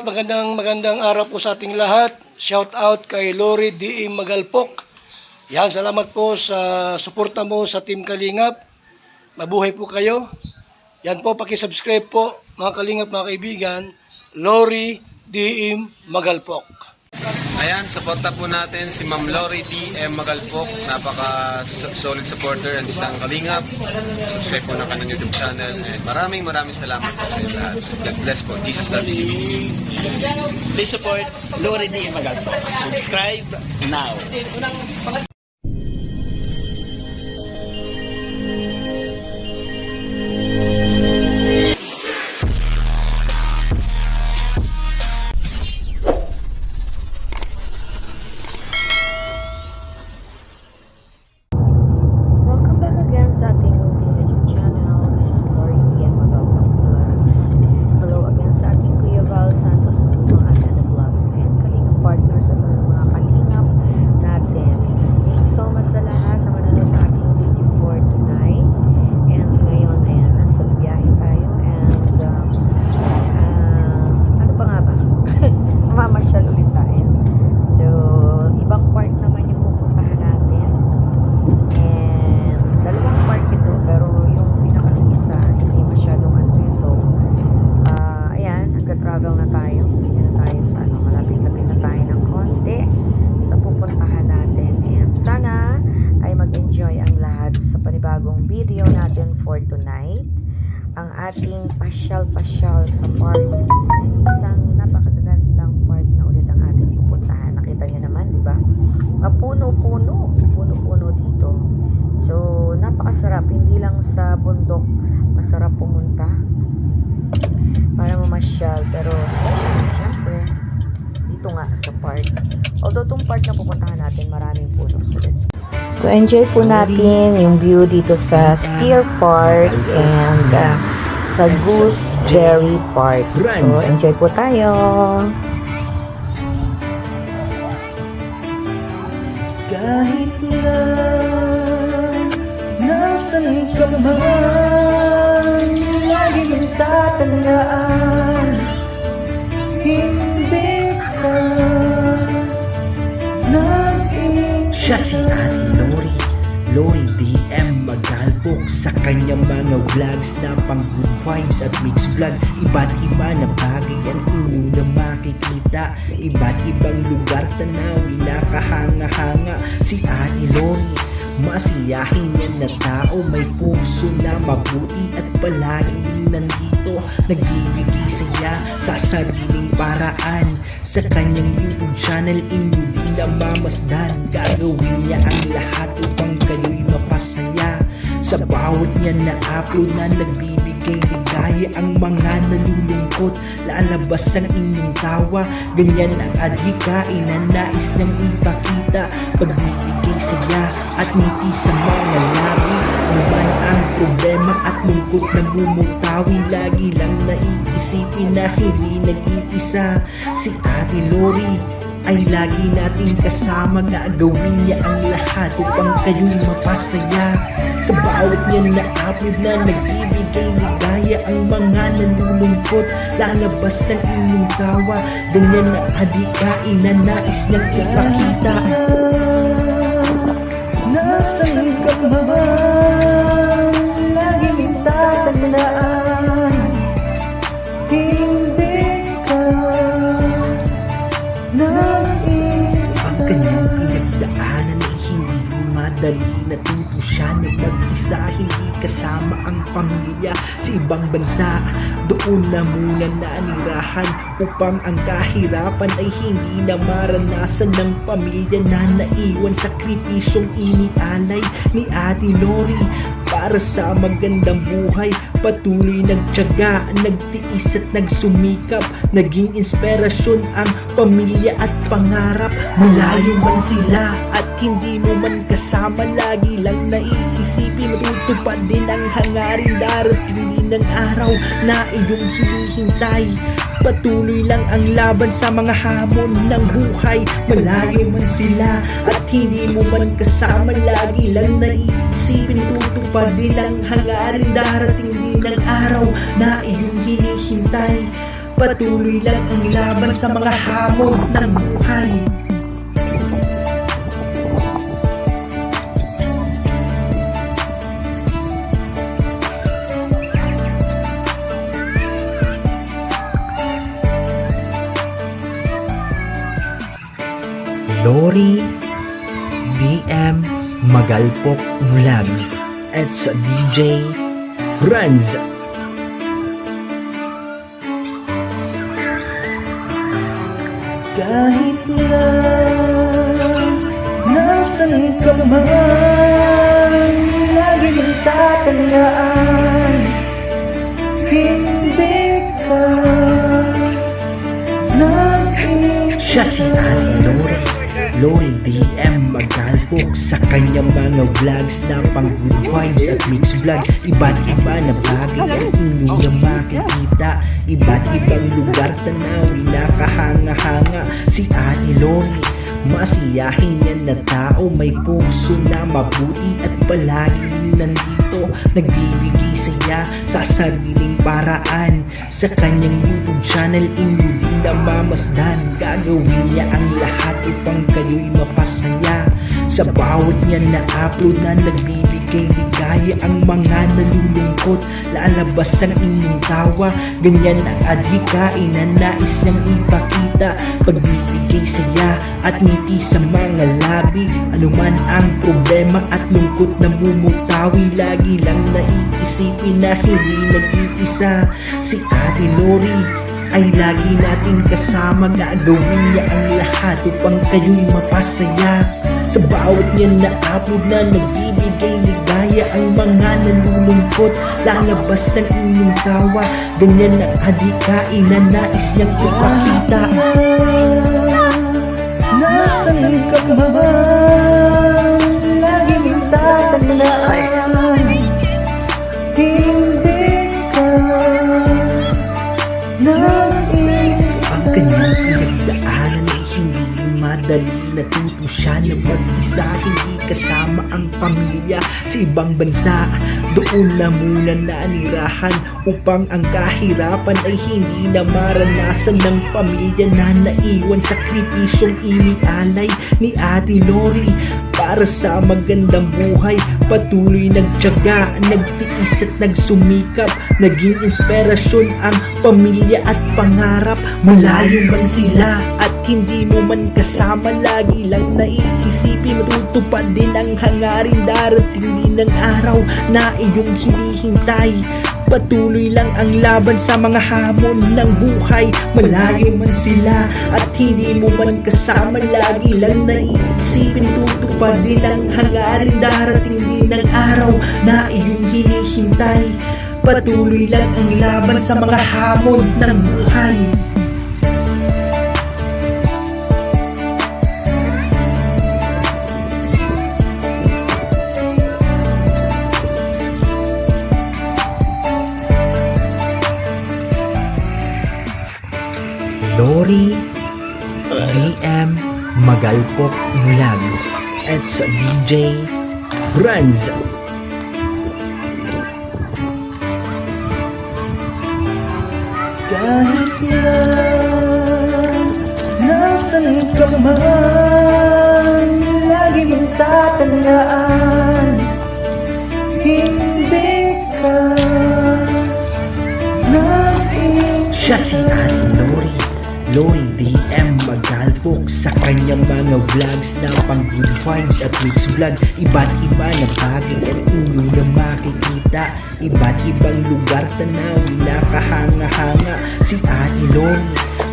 Magandang araw po sa ating lahat. Shout out kay Lori D. Magalpok. Yan, salamat po sa suporta mo sa Team Kalingap. Mabuhay po kayo. Yan po, paki-subscribe po mga Kalingap, mga kaibigan. Lori D. Magalpok. Ayan, suporta po natin si Ma'am Lori D.M. Magalpok. Napaka-solid supporter ng isang Kalingap. Subscribe po ng kanyang YouTube channel. And maraming salamat po sa inyo lahat. God bless po. Jesus loves you. Please support Lori D. Magalpok. Subscribe now. Sa ating YouTube channel. This is Lori D. Magalpok Vlogs. Hello again sa ating Kuya Val Santos Magmahal na Vlogs and Kalingap partners at mga Kalingap natin. Thank you so much sa lahat na manonood na ating video for tonight. And ngayon, ayan, nasa biyahe tayo and ano pa nga ba? Mamasyal ulit tayo. So, ibang part naman yung pupuntahan natin. And dalawang park ito, pero yung pinaka-isa hindi masyadong ano yun. So, ayan, nagka-travel na tayo. Yan na tayo sa ano, malapit-lapit na tayo ng konti sa pupuntahan natin. And sana ay mag-enjoy ang lahat sa panibagong video natin for tonight. Ang ating pasyal-pasyal sa park. Isang napakagandang park na ulit ang ating pupuntahan. Nakita niyo naman, di ba? Puno-puno dito. So, napakasarap. Hindi lang sa bundok masarap pumunta para mamasyal. Pero, especially, syempre, dito nga sa park. Although, itong park na pupuntahan natin, maraming puno. So, let's go. So, enjoy po natin yung view dito sa Steer Park and sa Gooseberry Park. So, enjoy po tayo. Kahit na nasan ka man, lagi mong tatandaan, hindi ka nag-iisa. Siya si Ate Lori D.M. Magalpok. Sa kanyang mga vlogs na pang good vibes at mixed vlog, iba't iba na bagay ang inyo na makikita. Iba't ibang lugar tanawin na kahanga-hanga. Si Ate Lori, masiyahin yan na tao, may puso na mabuti at palaging nandito, nagbibigay saya sa sariling paraan. Sa kanyang YouTube channel, inyo din namamasdan. Gagawin niya ang lahat upang kayo'y mapasaya. Sa bawat niya na upload na nagbibigay ligaya, ang mga nalulungkot lalabas ang inyong tawa. Ganyan ang adhikain na nais niyang ipakita, pagbibigay saya at ngiti sa mga labi. Naman ang problema at lungkot na bumutawi, lagi lang naiisipin na hindi nag-iisa. Si Ate Lori ay lagi nating kasama, gagawin niya ang lahat upang kayo'y mapasaya. Sa bawat niya na upload na nagbibigay ligaya, ang mga nalulungkot lalabas ang inyong tawa. Ganyan na adhikain na nais niyang ipakita. Nasaan ka man, lagi mong tatandaan, hindi ka nag-iisa. Ang kanyang pinagdaanan ay hindi madali. Natuto siya na mag-isa, hindi kasama ang pamilya sa ibang bansa. Doon na muna nanirahan upang ang kahirapan ay hindi na maranasan ng pamilya na naiwan. Sakripisyong inialay ni Ate Lori para sa magandang buhay. Patuloy nagtiyaga, nagtiis at nagsumikap. Naging inspirasyon ang pamilya at pangarap. Malayo man sila at hindi mo man kasama, lagi lang naiisipin, matutupad din ang hangarin. Darating din ang araw na iyong hinihintay. Patuloy lang ang laban sa mga hamon ng buhay. Malayo man sila at hindi mo man kasama, lagi lang naiisipin, tutupad din ang hangarin. Darating din ang araw na iyong hinihintay. Patuloy lang ang laban sa mga hamon ng buhay. Lori DM Magalpok Vlogs at sa DJ Franz. Kahit na nasan ka man, lagi mong tatandaan, hindi ka nag-iisa. Siya si Ate Lori DM Magalpok sa kanyang mga vlogs na pang good vibes at mixed vlog. Iba't iba na bagay ang inyong makikita, iba't ibang lugar tanawin na kahanga-hanga. Si Ate Lori, masiyahin yan na tao, may puso na mabuti at palaging nandito, nagbibigay saya sa sariling paraan. Sa kanyang YouTube channel, inyong namamasdan, gagawin niya ang lahat upang kayo'y mapasaya. Sa bawat niya na upload na nagbibigay ligaya, ang mga nalulungkot lalabas ang inyong tawa. Ganyan ang adhikain na nais niyang ipakita, pagbibigay saya at ngiti sa mga labi. Anuman ang problema at lungkot na mumutawi, lagi lang naiisipin na hindi nag-iisa. Si Ate Lori ay lagi nating kasama, gagawin niya ang lahat upang kayo'y mapasaya. Sa bawat niya na upload na nagbibigay ligaya, ang mga nalulungkot lalabas ang inyong tawa. Ganyan ang adhikain na nais niyang ipakita. Nasaan ka ba? Lagi mong tatandaan, hindi ka nag-iisa. Ang kanyang pinagdaanan ay hindi madali. Natuto siya na mag-isa, hindi kasama ang pamilya sa ibang bansa. Doon na muna nanirahan upang ang kahirapan ay hindi na maranasan ng pamilya na naiwan. Sakripisyong inialay ni Ate Lori para sa magandang buhay. Patuloy nagtiyaga, nagtiis at nagsumikap, naging inspirasyon ang pamilya at pangarap. Malayo man sila at hindi mo man kasama, lagi lang naiisipin, matutupad din ang hangarin. Darating din ang araw na iyong hinihintay. Patuloy lang ang laban sa mga hamon ng buhay. Malayo man sila at hindi mo man kasama, lagi lang naiisipin, tutupad din ang hangarin. Darating din ang araw na iyong hinihintay. Patuloy lang ang laban sa mga hamon ng buhay. Lori DM Magalpok Vlogs at sa DJ Franz. Kahit na nasan ka man, lagi mong tatandaan, hindi ka nag-iisa. Siya si Ate Lori DM Magalpok sa kanyang mga vlogs na pang good vibes at mixed vlog. Iba't iba na bagay at inyong na makikita, iba't ibang lugar tanawin na kahanga-hanga. Si Ate Lori,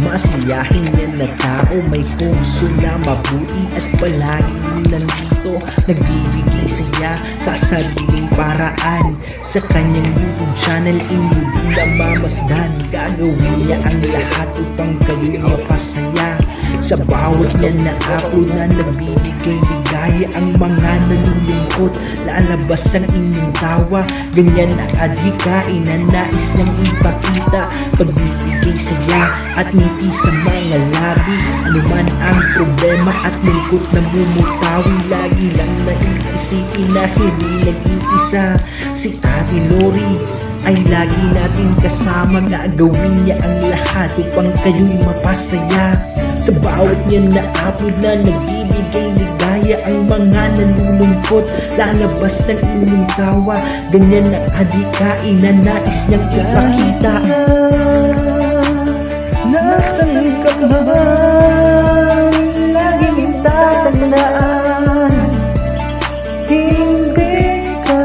masiyahin yan na tao, may puso na mabuti at palaging nandito, nagbibigay saya sa sariling paraan. Sa kanyang YouTube channel, inyong namamasdan, gagawin niya ang lahat upang kayo'y mapasaya. Sa bawat niya na upload na nagbibigay ligaya, ang mga nalulungkot lalabas ang inyong tawa. Ganyan ang adhikain na nais niyang ipakita, pagbibigay saya at ngiti sa mga labi. Anuman ang problema at lungkot na mumutawi, lagi lang naiisipin na hindi nag-iisa. Si Ate Lori ay lagi natin kasama. Gagawin niya ang lahat upang kayo'y mapasaya. Sa bawat niya na upload na nagbibigay ligaya, ang mga nalulungkot lalabas ang inyong tawa. Ganyan ang adikain na nais niyang ipakita. Nasaan ka man, laging tatandaan, hindi ka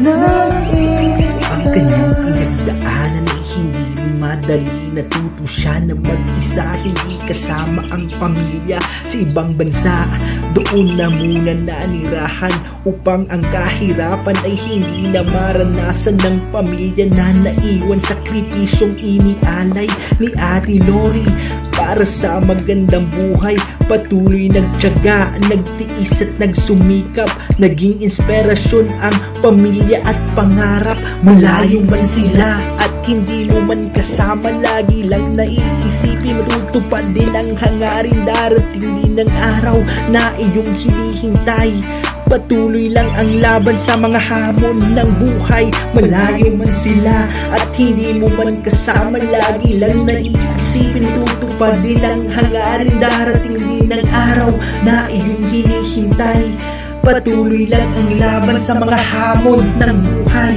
nag-iisa. Ang kanyang pinagdaanan ay hindi madali. Natuto siya na mag-isa, hindi kasama ang pamilya sa ibang bansa. Doon na muna nanirahan upang ang kahirapan ay hindi na maranasan ng pamilya na naiwan. Sakripisyong inialay ni Ate Lori para sa magandang buhay. Patuloy nagtiyaga, nagtiis at nagsumikap. Naging inspirasyon ang pamilya at pangarap. Malayo man sila at hindi mo man kasama, lagi lang naiisipin, matutupad din ang hangarin. Darating din ang araw na iyong hinihintay. Patuloy lang ang laban sa mga hamon ng buhay. Malayo man sila at hindi mo man kasama, lagi lang naiisipin, tutupad din ang hangarin. Darating din ang araw na iyong hinihintay. Patuloy lang ang laban sa mga hamon ng buhay.